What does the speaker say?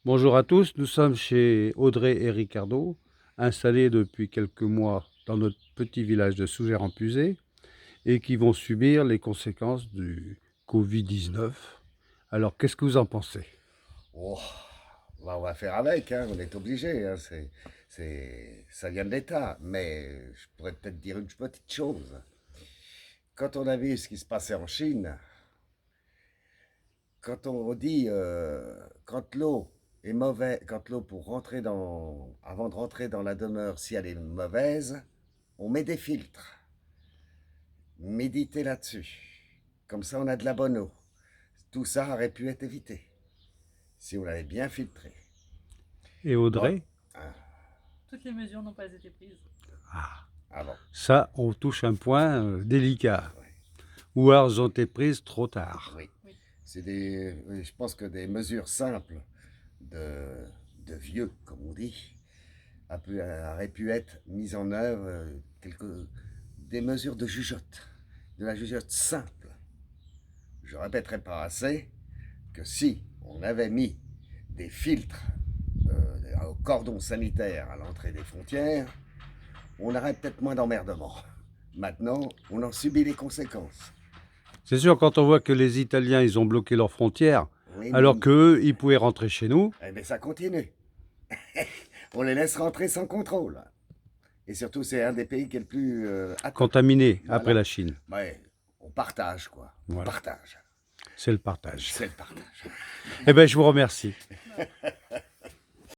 Bonjour à tous, nous sommes chez Audrey et Ricardo, installés depuis quelques mois dans notre petit village de Sougères-en-Puisaye et qui vont subir les conséquences du Covid-19. Alors, qu'est-ce que vous en pensez? Oh, bah, on va faire avec, hein, on est obligé, hein, ça vient de l'État. Mais je pourrais peut-être dire une petite chose. Quand on a vu ce qui se passait en Chine, quand on dit quand l'eau est mauvaise, quand l'eau pour rentrer avant de rentrer dans la demeure, si elle est mauvaise, on met des filtres. Méditez là-dessus. Comme ça, on a de la bonne eau. Tout ça aurait pu être évité si on l'avait bien filtré. Et Bon, Audrey? hein, Toutes les mesures n'ont pas été prises. Ah, avant. ça, on touche un point délicat. Ouais. Ou alors, elles ont été prises trop tard. Oui. Oui. Oui, je pense que des mesures simples de, de vieux, comme on dit, auraient pu être mises en œuvre, des mesures de jugeote, de la jugeote simple. Je répéterai pas assez que si on avait mis des filtres au cordon sanitaire à l'entrée des frontières, on aurait peut-être moins d'emmerdements. Maintenant, on en subit les conséquences. C'est sûr, quand on voit que les Italiens, ils ont bloqué leurs frontières, Oui, mais alors qu'eux, ils pouvaient rentrer chez nous, eh bien, ça continue. On les laisse rentrer sans contrôle. Et surtout, c'est un des pays qui est le plus atteint. contaminés après Voilà. la Chine. Ouais, on partage, quoi. On Voilà, partage. c'est le partage. C'est le partage. Eh bien, je vous remercie.